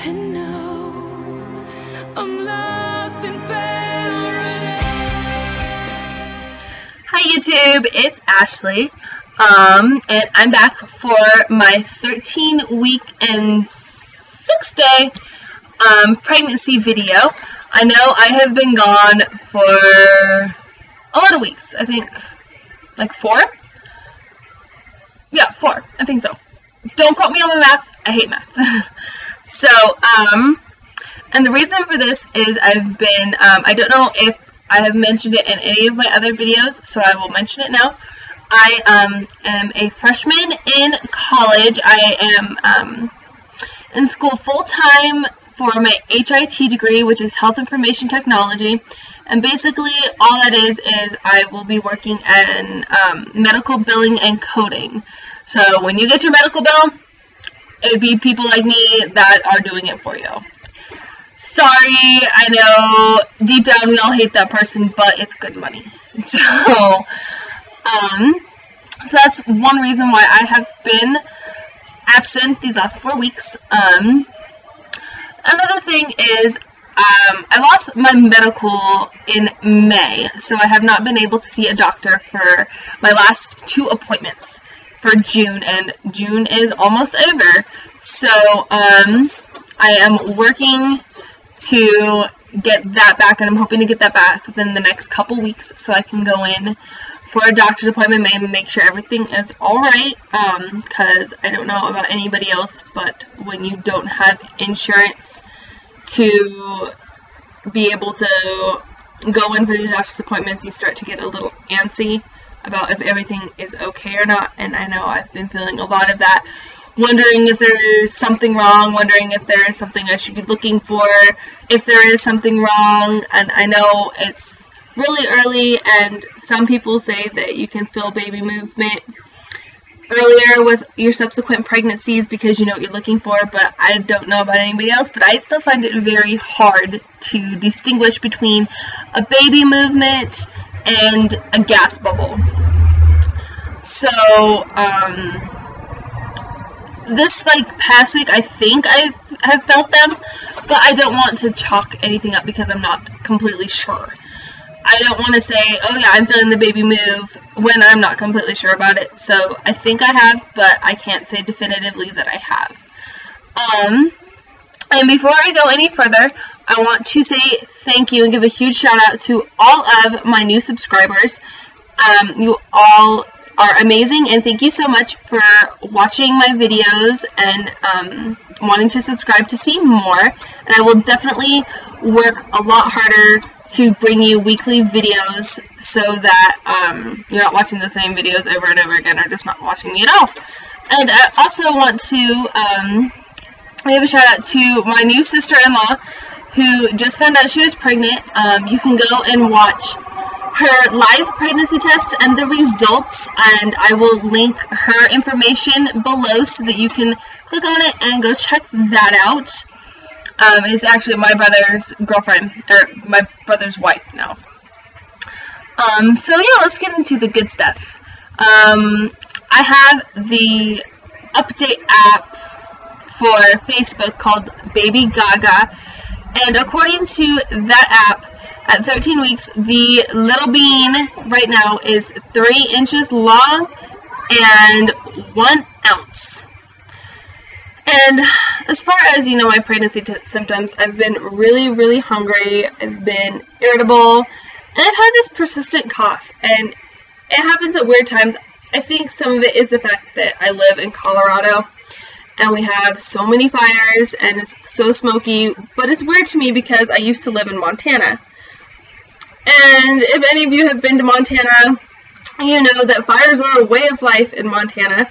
And now I'm lost in paradise. Hi YouTube, it's Ashley, and I'm back for my 13-week and 6-day pregnancy video. I know I have been gone for a lot of weeks. I think like 4? Yeah, 4. I think so. Don't quote me on my math. I hate math. So, and the reason for this is I've been, I don't know if I have mentioned it in any of my other videos, so I will mention it now. I am a freshman in college. I am in school full-time for my HIT degree, which is Health Information Technology. And basically all that is I will be working in medical billing and coding. So when you get your medical bill, it would be people like me that are doing it for you. Sorry, I know deep down we all hate that person, but it's good money. So that's one reason why I have been absent these last 4 weeks. Another thing is I lost my medical in May, so I have not been able to see a doctor for my last 2 appointments for June, and June is almost over. So I am working to get that back, and I'm hoping to get that back within the next couple weeks so I can go in for a doctor's appointment and make sure everything is alright, because I don't know about anybody else, but when you don't have insurance to be able to go in for these doctor's appointments, you start to get a little antsy about if everything is okay or not. And I know I've been feeling a lot of that, wondering if there's something wrong, wondering if there is something I should be looking for, if there is something wrong. And I know it's really early, and some people say that you can feel baby movement earlier with your subsequent pregnancies because you know what you're looking for, but I don't know about anybody else, but I still find it very hard to distinguish between a baby movement and a gas bubble. So this past week I think I have felt them, but I don't want to chalk anything up because I'm not completely sure. I don't want to say, oh yeah, I'm feeling the baby move when I'm not completely sure about it. So I think I have, but I can't say definitively that I have. And before I go any further, I want to say thank you and give a huge shout out to all of my new subscribers. You all are amazing, and thank you so much for watching my videos and wanting to subscribe to see more. And I will definitely work a lot harder to bring you weekly videos so that you're not watching the same videos over and over again, or just not watching me at all. And I also want to give a shout out to my new sister-in-law who just found out she was pregnant. You can go and watch her live pregnancy test and the results, and I will link her information below so that you can click on it and go check that out. It's actually my brother's girlfriend, or my brother's wife now. So yeah, let's get into the good stuff. I have the update app for Facebook called Baby Gaga, and according to that app, at 13 weeks, the little bean right now is 3 inches long and 1 ounce. And as far as, you know, my pregnancy symptoms, I've been really, really hungry, I've been irritable, and I've had this persistent cough, and it happens at weird times. I think some of it is the fact that I live in Colorado, and we have so many fires, and it's so smoky, but it's weird to me because I used to live in Montana. And if any of you have been to Montana, you know that fires are a way of life in Montana.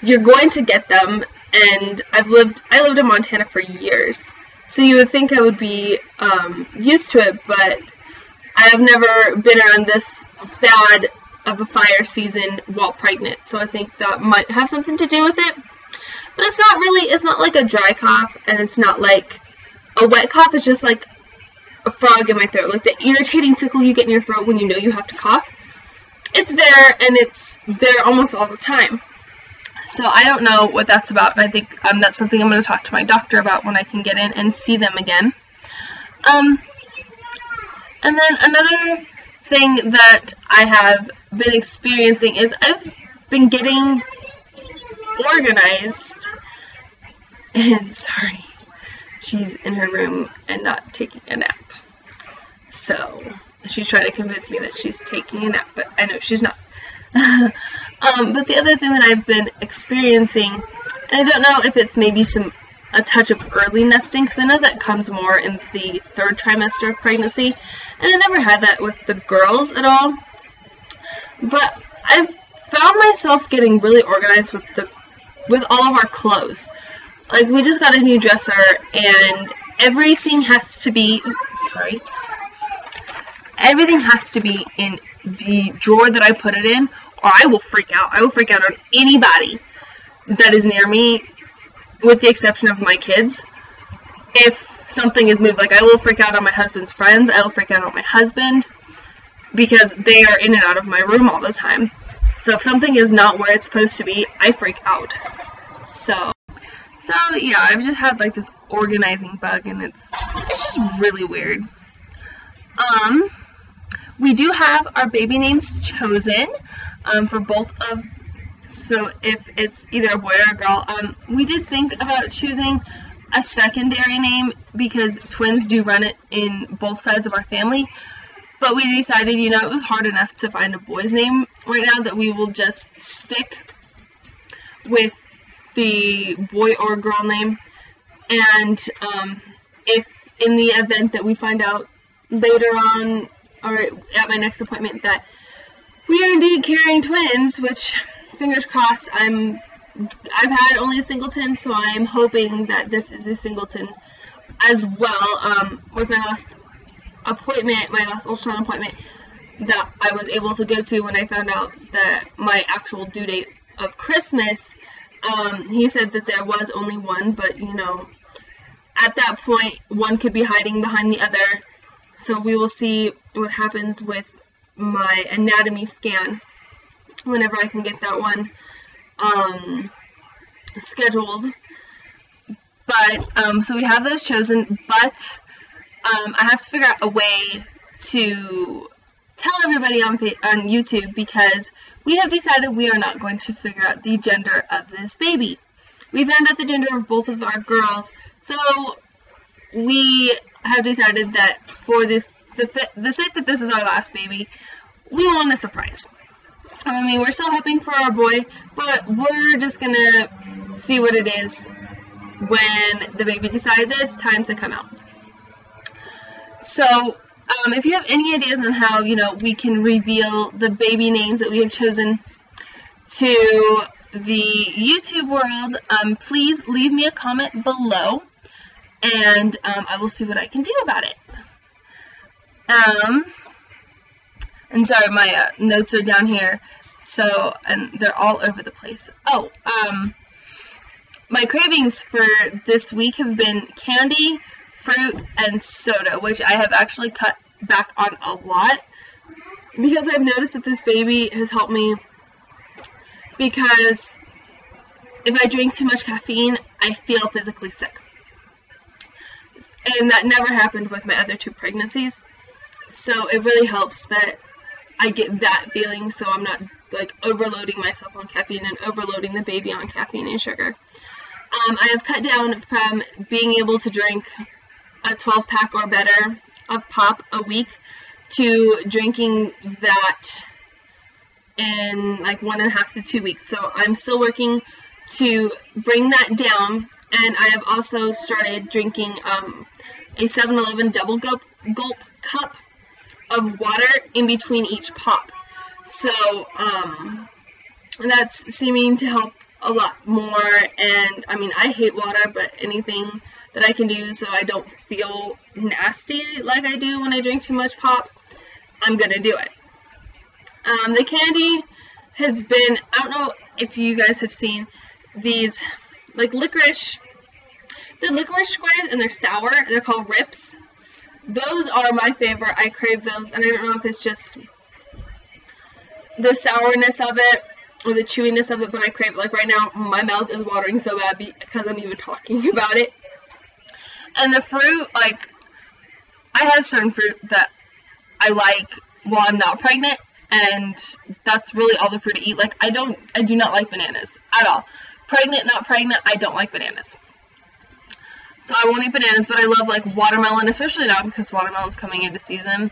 You're going to get them. And I lived in Montana for years, so you would think I would be used to it, but I have never been around this bad of a fire season while pregnant, so I think that might have something to do with it. But it's not really, it's not like a dry cough, and it's not like a wet cough. It's just like a frog in my throat, like the irritating tickle you get in your throat when you know you have to cough. It's there, and it's there almost all the time. So I don't know what that's about, and I think that's something I'm going to talk to my doctor about when I can get in and see them again. And then another thing that I have been experiencing is I've been getting organized, and sorry, she's in her room and not taking a nap. So she's trying to convince me that she's taking a nap, but I know she's not. But the other thing that I've been experiencing, and I don't know if it's maybe a touch of early nesting, because I know that comes more in the 3rd trimester of pregnancy, and I never had that with the girls at all. But I've found myself getting really organized with all of our clothes. Like, we just got a new dresser, and everything has to be, everything has to be in the drawer that I put it in, or I will freak out. I will freak out on anybody that is near me, with the exception of my kids. If something is moved, like, I will freak out on my husband's friends, I will freak out on my husband, because they are in and out of my room all the time. So if something is not where it's supposed to be, I freak out. So yeah, I've just had like this organizing bug, and it's just really weird. We do have our baby names chosen for both of, so if it's either a boy or a girl. We did think about choosing a secondary name because twins do run it in both sides of our family, but we decided, you know, it was hard enough to find a boy's name right now that we will just stick with the boy or girl name. And if in the event that we find out later on, or at my next appointment, that we are indeed carrying twins, which, fingers crossed, I've had only a singleton, so I'm hoping that this is a singleton as well. With my last appointment, my last ultrasound appointment that I was able to go to when I found out that my actual due date of Christmas, he said that there was only one, but, you know, at that point, one could be hiding behind the other. So we will see what happens with my anatomy scan whenever I can get that one scheduled. But so we have those chosen, but I have to figure out a way to tell everybody on YouTube, because we have decided we are not going to figure out the gender of this baby. We found out the gender of both of our girls, so we have decided that for the sake that this is our last baby, we want a surprise. I mean, we're still hoping for our boy, but we're just gonna see what it is when the baby decides that it's time to come out. So, if you have any ideas on how, you know, we can reveal the baby names that we have chosen to the YouTube world, please leave me a comment below, and I will see what I can do about it. And sorry, my notes are down here, so, and they're all over the place. Oh, my cravings for this week have been candy, fruit, and soda, which I have actually cut back on a lot, because I've noticed that this baby has helped me, because if I drink too much caffeine, I feel physically sick. And that never happened with my other 2 pregnancies. So it really helps that I get that feeling, so I'm not like overloading myself on caffeine and overloading the baby on caffeine and sugar. I have cut down from being able to drink a 12-pack or better of pop a week to drinking that in like 1.5 to 2 weeks. So I'm still working to bring that down, and I have also started drinking a 7-Eleven double gulp cup of water in between each pop. So that's seeming to help a lot more. And I mean, I hate water, but anything that I can do so I don't feel nasty like I do when I drink too much pop, I'm gonna do it. The candy has been, I don't know if you guys have seen these like licorice, they're licorice squares and they're sour, they're called Rips. Those are my favorite. I crave those, and I don't know if it's just the sourness of it or the chewiness of it, but I crave it. Like right now, my mouth is watering so bad because I'm even talking about it. And the fruit, like, I have certain fruit that I like while I'm not pregnant, and that's really all the fruit to eat. Like, I do not like bananas at all. Pregnant, not pregnant, I don't like bananas. So I won't eat bananas, but I love, like, watermelon, especially now because watermelon's coming into season.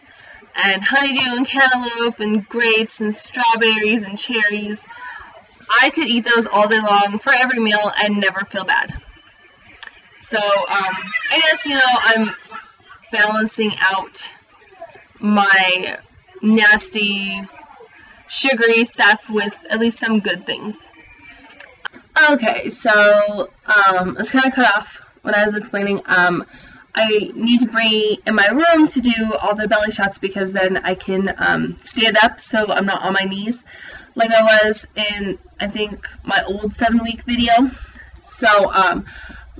And honeydew and cantaloupe and grapes and strawberries and cherries. I could eat those all day long for every meal and never feel bad. So, I guess, you know, I'm balancing out my nasty, sugary stuff with at least some good things. Okay, so, let's kind of cut off when I was explaining. I need to bring in my room to do all the belly shots because then I can stand up so I'm not on my knees like I was in, I think, my old 7-week video. So,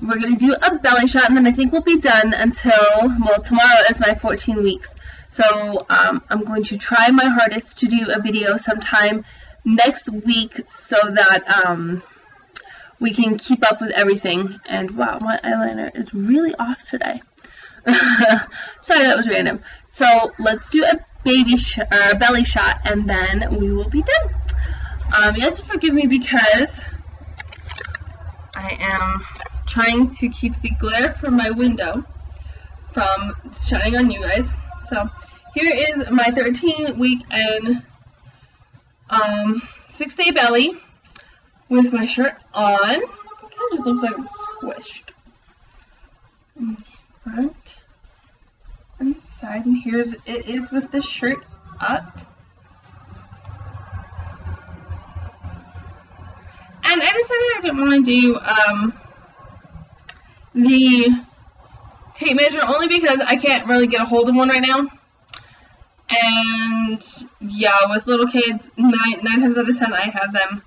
we're going to do a belly shot, and then I think we'll be done until, well, tomorrow is my 14 weeks. So, I'm going to try my hardest to do a video sometime next week so that, we can keep up with everything. And wow, my eyeliner is really off today. Sorry, that was random. So, let's do a belly shot, and then we will be done. You have to forgive me because I am trying to keep the glare from my window from shining on you guys. So here is my 13-week and 6-day belly with my shirt on. It kind of just looks like it's squished. Front and side, and here's it is with the shirt up. And I decided I didn't want to do the tape measure only because I can't really get a hold of one right now. And yeah, with little kids, 9 times out of 10 I have them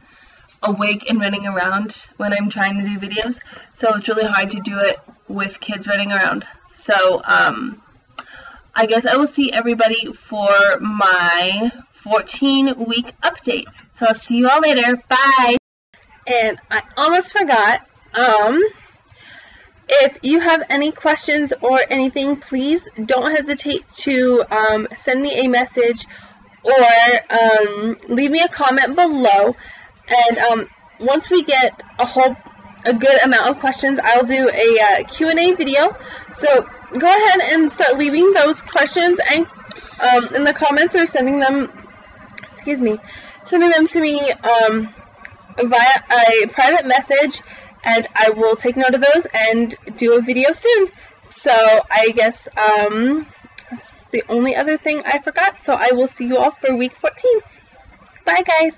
awake and running around when I'm trying to do videos. So it's really hard to do it with kids running around. So I guess I will see everybody for my 14-week update. So I'll see you all later. Bye! And I almost forgot, if you have any questions or anything, please don't hesitate to send me a message or leave me a comment below. And once we get a good amount of questions, I'll do a Q&A video. So go ahead and start leaving those questions and in the comments, or sending them to me via a private message, and I will take note of those and do a video soon. So I guess that's the only other thing I forgot. So I will see you all for week 14. Bye, guys.